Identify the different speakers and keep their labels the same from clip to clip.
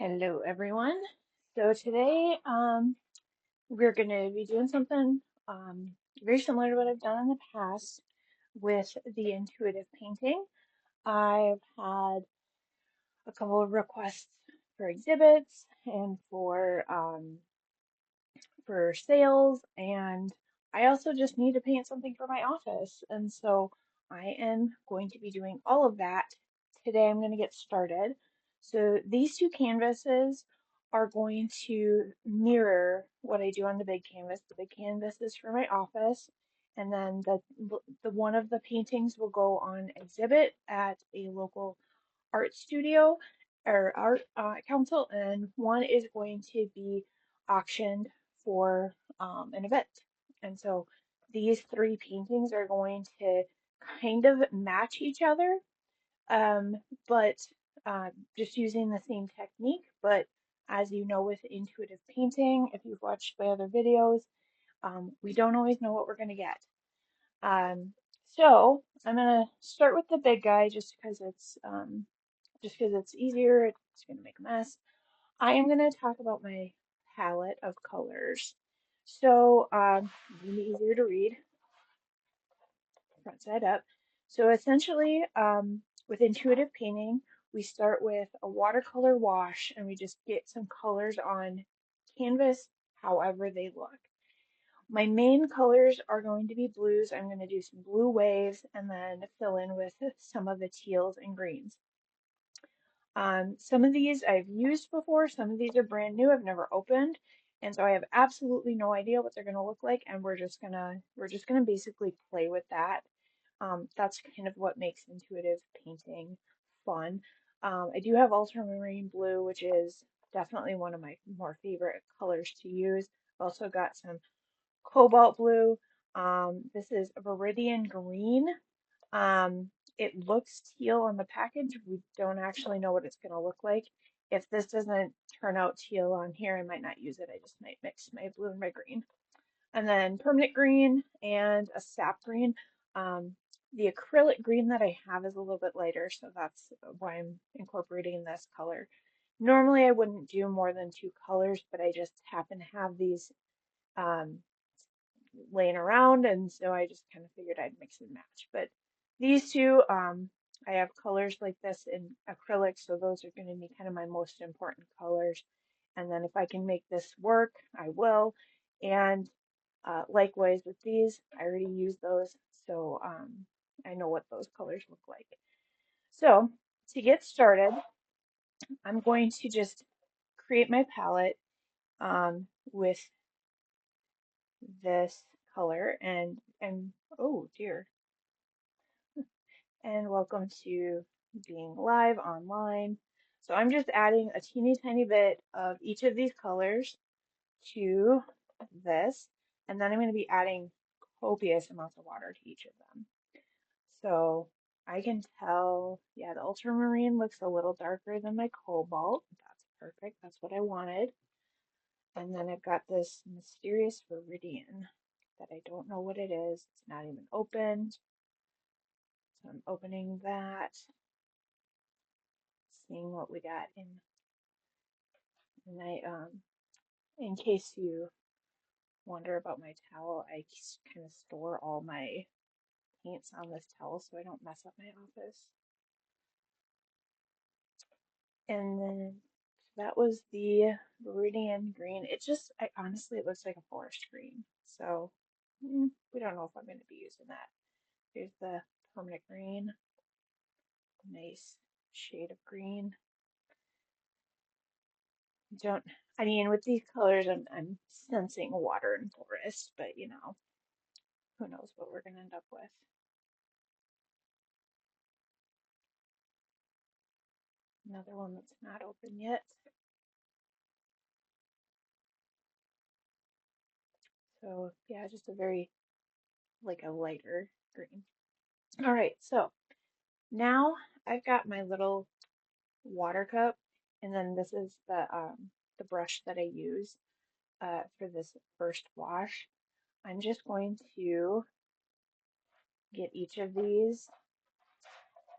Speaker 1: Hello, everyone. So today, we're going to be doing something very similar to what I've done in the past with the intuitive painting. I've had a couple of requests for exhibits and for sales, and I also just need to paint something for my office. And so I am going to be doing all of that. Today I'm going to get started. So these two canvases are going to mirror what I do on the big canvas. The big canvas is for my office, and then the one of the paintings will go on exhibit at a local art studio or art council, and one is going to be auctioned for an event. And so these three paintings are going to kind of match each other, um, but just using the same technique. But as you know, with intuitive painting, if you've watched my other videos, we don't always know what we're going to get. Um, so I'm going to start with the big guy just because it's easier. It's going to make a mess. I am going to talk about my palette of colors. So, easier to read, front side up. So essentially, with intuitive painting, we start with a watercolor wash and we just get some colors on canvas, however they look. My main colors are going to be blues. I'm going to do some blue waves and then fill in with some of the teals and greens. Some of these I've used before, some of these are brand new, I've never opened, and so I have absolutely no idea what they're gonna look like, and we're just gonna basically play with that. That's kind of what makes intuitive painting fun. I do have ultramarine blue, which is definitely one of my more favorite colors to use. I've also got some cobalt blue. This is Viridian green. Um, it looks teal on the package. We don't actually know what it's going to look like. If this doesn't turn out teal on here, I might not use it. I just might mix my blue and my green. And then permanent green and a sap green. Um, the acrylic green that I have is a little bit lighter, so that's why I'm incorporating this color. Normally I wouldn't do more than two colors, but I just happen to have these um, laying around, and so I just kind of figured I'd mix and match. But these two, I have colors like this in acrylic, so those are going to be kind of my most important colors. And then if I can make this work, I will. And likewise with these, I already use those, so I know what those colors look like. So to get started, I'm going to just create my palette with this color and oh dear, and welcome to being live online. So I'm just adding a teeny tiny bit of each of these colors to this, and then I'm going to be adding copious amounts of water to each of them. So I can tell, yeah, the ultramarine looks a little darker than my cobalt. That's perfect. That's what I wanted. And then I've got this mysterious Viridian that I don't know what it is. It's not even opened. So I'm opening that, seeing what we got in. And in case you wonder about my towel, I kind of store all my paints on this towel so I don't mess up my office. And then that was the Viridian green. Honestly, it looks like a forest green. So we don't know if I'm going to be using that. Here's the permanent green. Nice shade of green. Don't, I mean, with these colors, I'm sensing water and forest, but you know, who knows what we're going to end up with. Another one that's not open yet. So yeah, just a very, like a lighter green. All right, so now I've got my little water cup, and then this is the brush that I use for this first wash. I'm just going to get each of these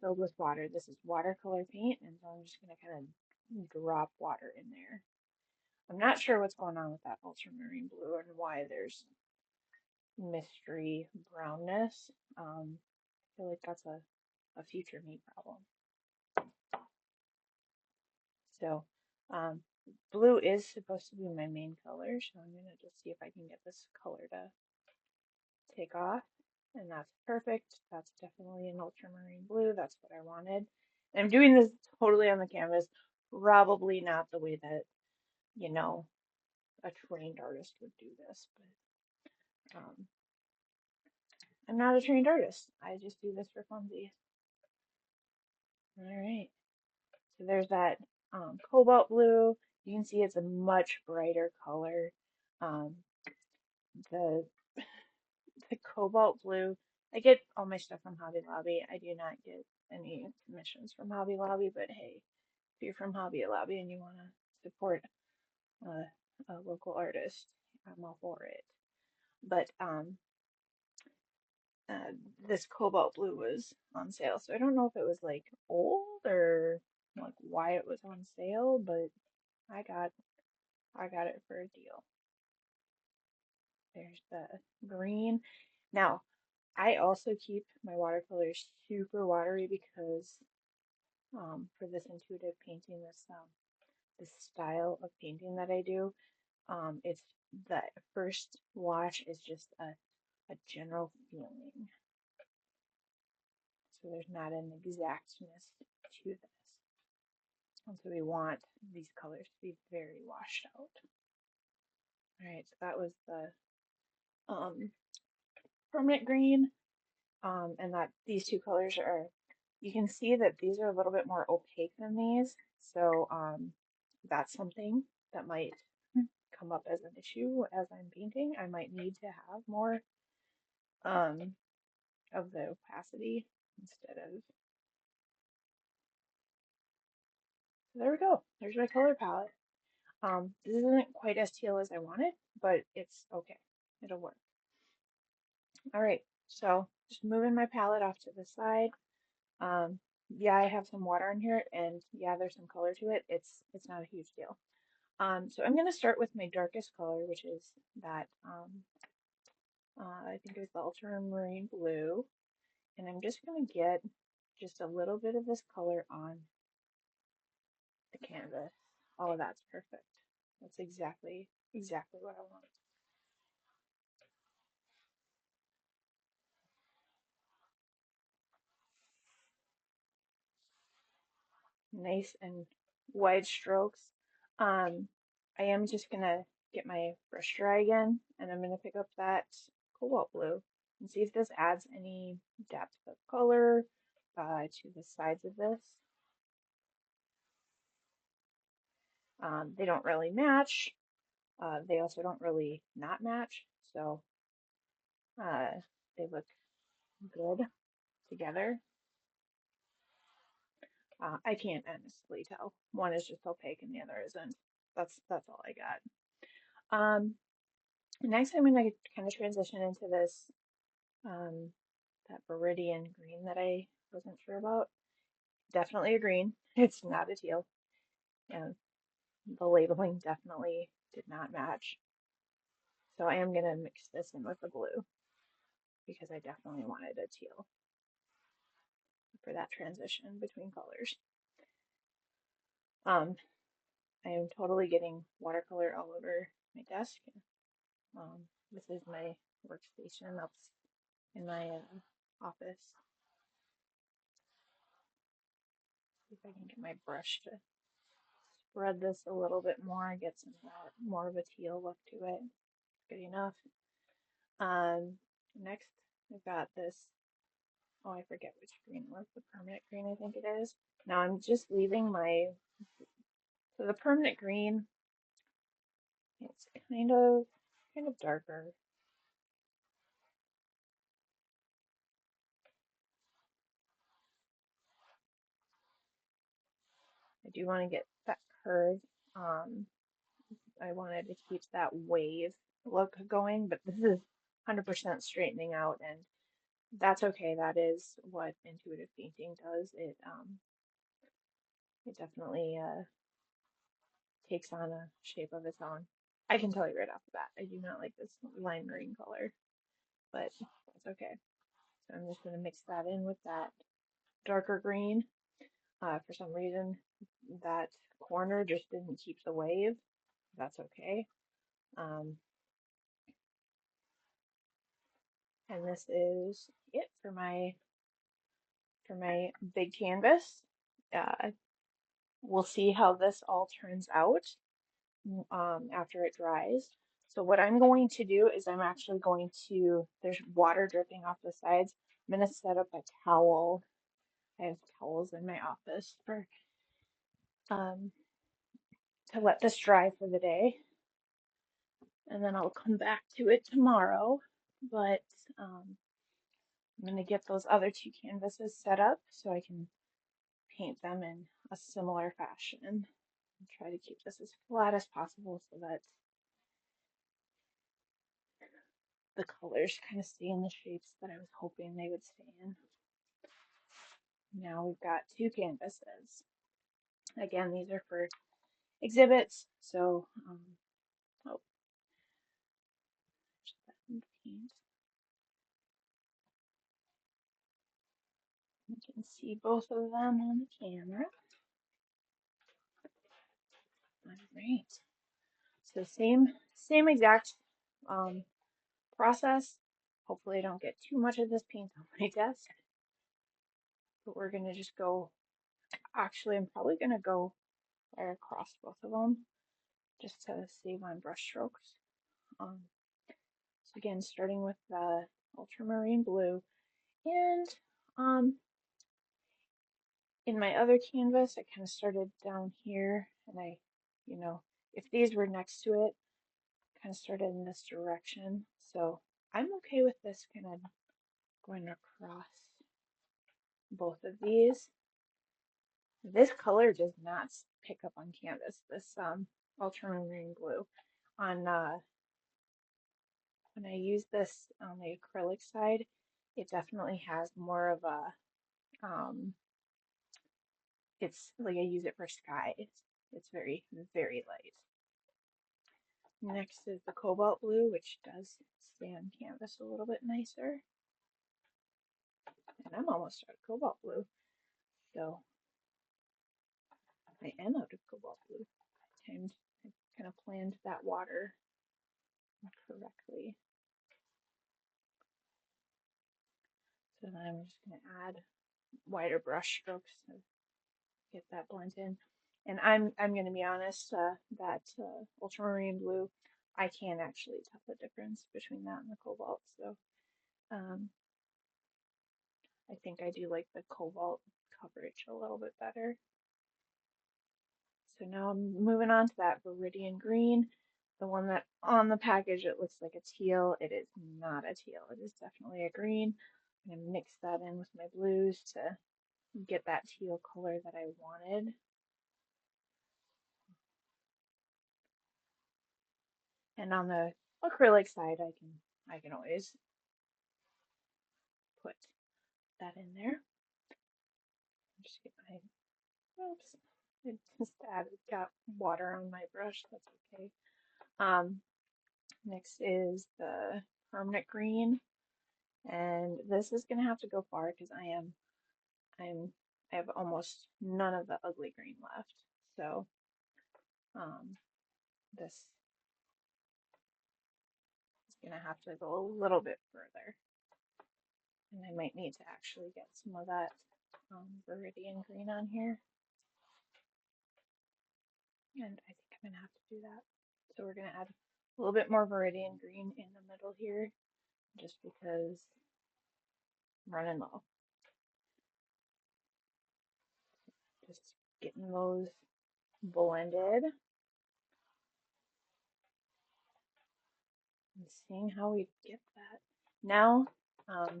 Speaker 1: filled with water. This is watercolor paint, and so I'm just going to kind of drop water in there. I'm not sure what's going on with that ultramarine blue and why there's mystery brownness. I feel like that's a future me problem. So, um, blue is supposed to be my main color, so I'm gonna just see if I can get this color to take off. And that's perfect. That's definitely an ultramarine blue. That's what I wanted. And I'm doing this totally on the canvas, probably not the way that, you know, a trained artist would do this, but I'm not a trained artist. I just do this for funsies. All right. So there's that cobalt blue. You can see it's a much brighter color. Um, the the cobalt blue. I get all my stuff from Hobby Lobby. I do not get any commissions from Hobby Lobby, but hey, if you're from Hobby Lobby and you want to support a local artist, I'm all for it. But this cobalt blue was on sale, so I don't know if it was like old or like why it was on sale, but I got I got it for a deal. There's the green. Now, I also keep my watercolors super watery because for this intuitive painting, this style of painting that I do, it's the first wash is just a general feeling. So there's not an exactness to this. And so we want these colors to be very washed out. All right, so that was the permanent green. And that these two colors are, you can see that these are a little bit more opaque than these. So that's something that might come up as an issue as I'm painting. I might need to have more um, of the opacity instead of, so there we go. There's my color palette. This isn't quite as teal as I wanted, but it's okay. It'll work. All right, so just moving my palette off to the side. Yeah, I have some water in here, and yeah, there's some color to it. It's not a huge deal. So I'm gonna start with my darkest color, which is that I think it was the ultramarine blue, and I'm just gonna get just a little bit of this color on the canvas. Oh, that's perfect. That's exactly what I want. Nice and wide strokes. Um, I am just gonna get my brush dry again, and I'm gonna pick up that cobalt blue and see if this adds any depth of color to the sides of this. They don't really match. They also don't really not match, so uh, they look good together. I can't honestly tell. One is just opaque and the other isn't. That's all I got. Next, I'm going to kind of transition into this, um, that Viridian green that I wasn't sure about. Definitely a green. It's not a teal. And the labeling definitely did not match. So I am going to mix this in with the blue because I definitely wanted a teal for that transition between colors. Um, I am totally getting watercolor all over my desk. This is my workstation up in my office. See if I can get my brush to spread this a little bit more, get some more of a teal look to it. Good enough. Um, Next, I've got this. Oh, I forget which green it was. The permanent green, I think it is. Now I'm just leaving my. So the permanent green, it's kind of darker. I do want to get that curve. Um, I wanted to keep that wave look going, but this is 100% straightening out, and that's okay. That is what intuitive painting does. It definitely takes on a shape of its own. I can tell you right off the bat, I do not like this lime green color, but that's okay. So I'm just going to mix that in with that darker green. For some reason, that corner just didn't keep the wave. That's okay. And this is it for my big canvas. We'll see how this all turns out after it dries. So what I'm going to do is I'm actually going to, there's water dripping off the sides. I'm going to set up a towel. I have towels in my office for to let this dry for the day. And then I'll come back to it tomorrow. But I'm going to get those other two canvases set up so I can paint them in a similar fashion. And try to keep this as flat as possible so that the colors kind of stay in the shapes that I was hoping they would stay in. Now we've got two canvases. Again, these are for exhibits, so oh, paint. You can see both of them on the camera. All right. So same exact process. Hopefully I don't get too much of this paint on my desk. But we're gonna just go, actually I'm probably gonna go right across both of them just to save on brush strokes. So again, starting with the ultramarine blue, and in my other canvas, I kind of started down here, and if these were next to it, kind of started in this direction. So I'm okay with this kind of going across both of these. This color does not pick up on canvas, this ultramarine blue. On when I use this on the acrylic side, it definitely has more of a it's like I use it for sky. It's very, very light. Next is the cobalt blue, which does stay on canvas a little bit nicer. And I'm almost out of cobalt blue. So I am out of cobalt blue. I kind of planned that water correctly. So then I'm just going to add wider brush strokes to get that blend in. And I'm going to be honest, that ultramarine blue, I can't actually tell the difference between that and the cobalt. So I think I do like the cobalt coverage a little bit better. So now I'm moving on to that Viridian green, the one that on the package it looks like a teal. It is not a teal, it is definitely a green. I'm going to mix that in with my blues to get that teal color that I wanted. And on the acrylic side, I can always put that in there. Just get my, oops, I just got water on my brush, that's okay. Next is the permanent green, and this is gonna have to go far because I have almost none of the ugly green left. So this is gonna have to go a little bit further, and I might need to actually get some of that Viridian green on here, and I think I'm gonna have to do that. So we're gonna add a little bit more Viridian green in the middle here, just because I'm running low. Just getting those blended and seeing how we get that. Now, I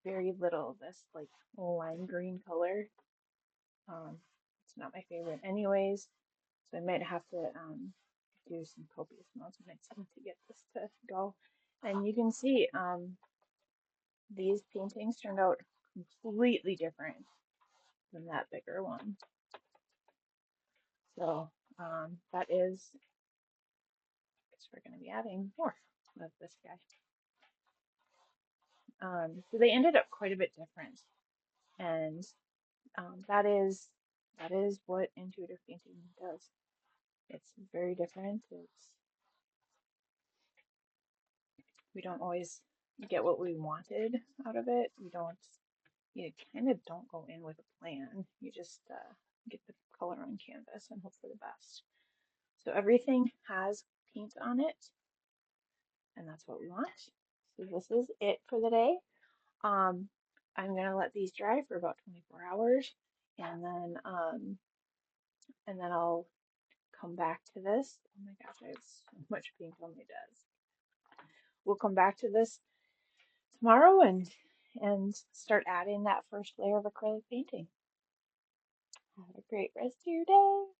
Speaker 1: very little of this like lime green color. It's not my favorite anyways, so I might have to do some copious amounts of mixing to get this to go. And you can see these paintings turned out completely different than that bigger one. So That is, I guess we're going to be adding more of this guy. So they ended up quite a bit different, and that is what intuitive painting does. It's very different. We don't always get what we wanted out of it. You kind of don't go in with a plan. You just get the color on canvas and hope for the best. So everything has paint on it, and that's what we want. So this is it for the day. I'm gonna let these dry for about 24 hours, and then I'll come back to this. Oh my gosh, I have so much paint on my desk. We'll come back to this tomorrow and start adding that first layer of acrylic painting. Have a great rest of your day.